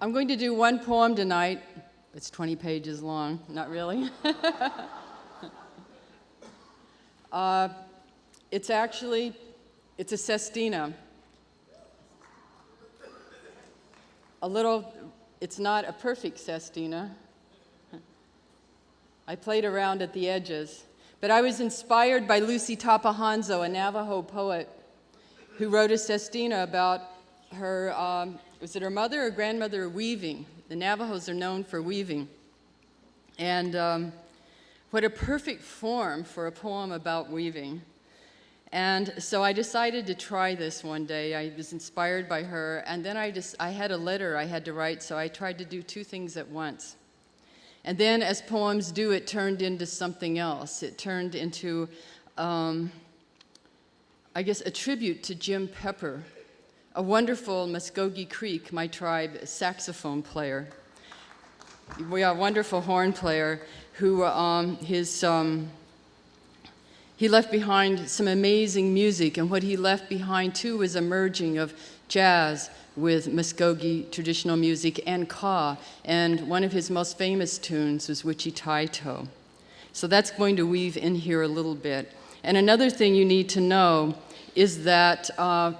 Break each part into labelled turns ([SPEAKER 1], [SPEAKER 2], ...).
[SPEAKER 1] I'm going to do one poem tonight. It's 20 pages long, not really. It's a sestina. It's not a perfect sestina. I played around at the edges. But I was inspired by Lucy Tapahanzo, a Navajo poet, who wrote a sestina about her, was it her mother or grandmother weaving? The Navajos are known for weaving. And what a perfect form for a poem about weaving. And so I decided to try this one day. I was inspired by her, and then I had a letter I had to write, so I tried to do two things at once. And then, as poems do, it turned into something else. It turned into, I guess, a tribute to Jim Pepper, a wonderful Muskogee Creek, my tribe, saxophone player. We have a wonderful horn player who he left behind some amazing music, and what he left behind, too, was a merging of jazz with Muskogee traditional music and ka, and one of his most famous tunes was Wichitaito. So that's going to weave in here a little bit. And another thing you need to know is that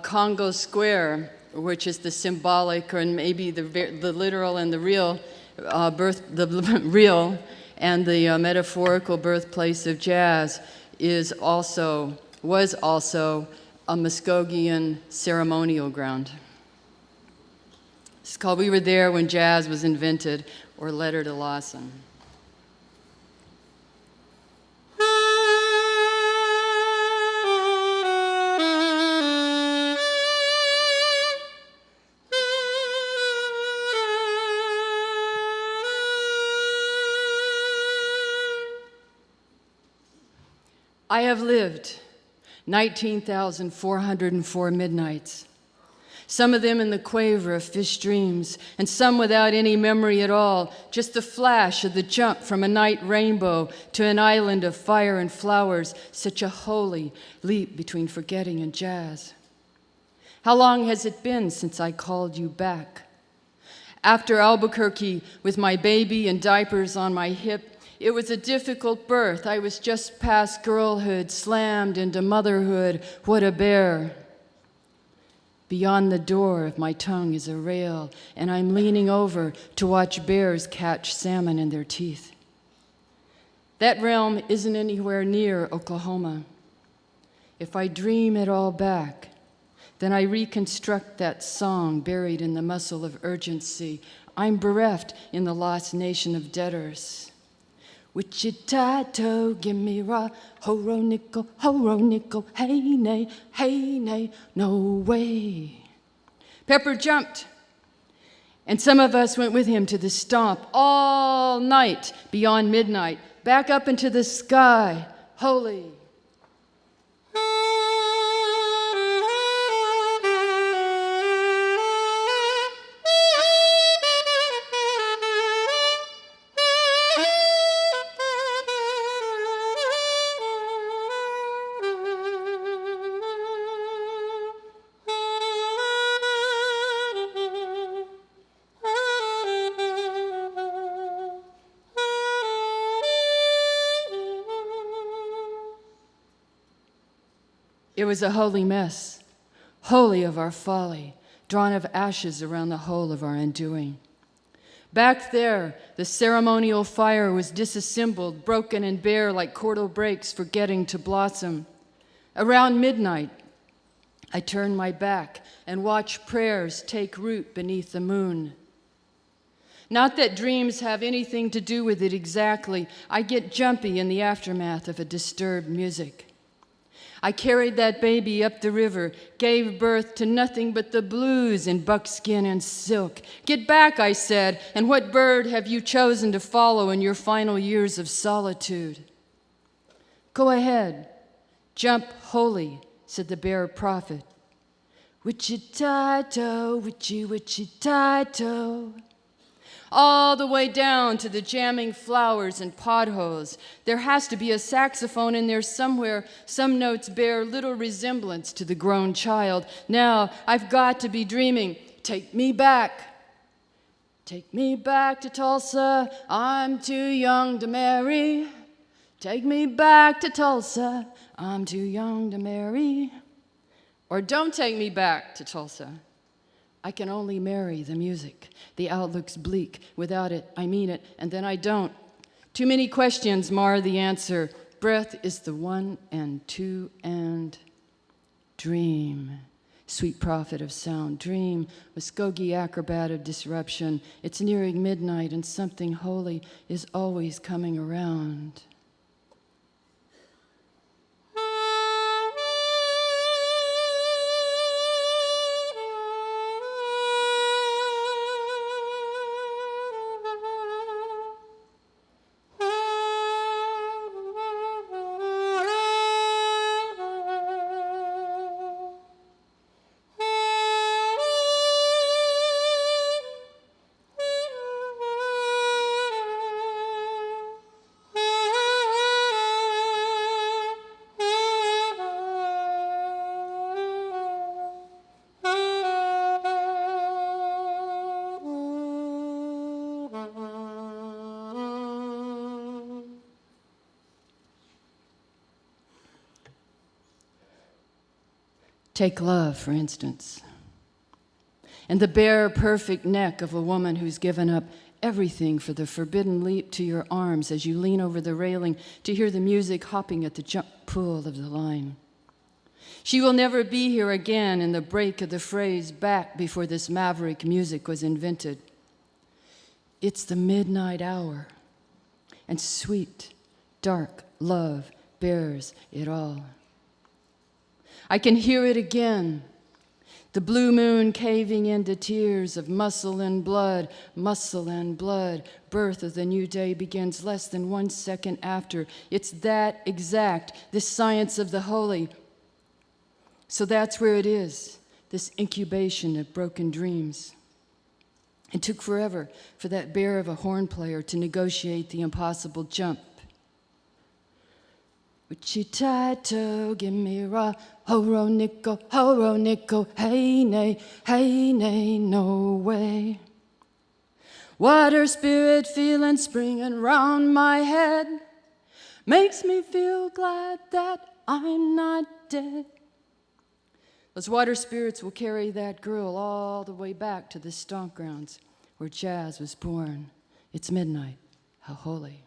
[SPEAKER 1] Congo Square, which is the symbolic and maybe the literal and the real the real and the metaphorical birthplace of jazz, was also a Muskogean ceremonial ground. It's called We Were There When Jazz Was Invented, or Letter to Lawson. I have lived 19,404 midnights, some of them in the quaver of fish dreams, and some without any memory at all, just the flash of the jump from a night rainbow to an island of fire and flowers, such a holy leap between forgetting and jazz. How long has it been since I called you back? After Albuquerque, with my baby and diapers on my hip, it was a difficult birth. I was just past girlhood, slammed into motherhood. What a bear. Beyond the door of my tongue is a rail, and I'm leaning over to watch bears catch salmon in their teeth. That realm isn't anywhere near Oklahoma. If I dream it all back, then I reconstruct that song buried in the muscle of urgency. I'm bereft in the lost nation of debtors. Wichitato, give me raw, horo nickel, hey nay, no way. Pepper jumped, and some of us went with him to the stomp all night beyond midnight, back up into the sky, holy. It was a holy mess, holy of our folly, drawn of ashes around the whole of our undoing. Back there, the ceremonial fire was disassembled, broken and bare like cordal breaks forgetting to blossom. Around midnight, I turned my back and watched prayers take root beneath the moon. Not that dreams have anything to do with it exactly. I get jumpy in the aftermath of a disturbed music. I carried that baby up the river, gave birth to nothing but the blues in buckskin and silk. Get back, I said, and what bird have you chosen to follow in your final years of solitude? Go ahead, jump holy, said the bear prophet. Wichitaito, Wichitaito. All the way down to the jamming flowers and potholes. There has to be a saxophone in there somewhere. Some notes bear little resemblance to the grown child. Now I've got to be dreaming. Take me back. Take me back to Tulsa, I'm too young to marry. Take me back to Tulsa, I'm too young to marry. Or don't take me back to Tulsa. I can only marry the music. The outlook's bleak. Without it, I mean it, and then I don't. Too many questions mar the answer. Breath is the one and two and dream. Sweet prophet of sound, dream, Muskogee acrobat of disruption. It's nearing midnight and something holy is always coming around. Take love, for instance, and the bare, perfect neck of a woman who's given up everything for the forbidden leap to your arms as you lean over the railing to hear the music hopping at the jump pull of the line. She will never be here again in the break of the phrase back before this maverick music was invented. It's the midnight hour, and sweet, dark love bears it all. I can hear it again, the blue moon caving into tears of muscle and blood, birth of the new day begins less than 1 second after. It's that exact, this science of the holy. So that's where it is, this incubation of broken dreams. It took forever for that bear of a horn player to negotiate the impossible jump. Wichita, give me ra, horo nickel, hey nay, no way. Water spirit feeling springing round my head makes me feel glad that I'm not dead. Those water spirits will carry that girl all the way back to the stomp grounds where jazz was born. It's midnight, how holy.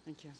[SPEAKER 1] Thank you.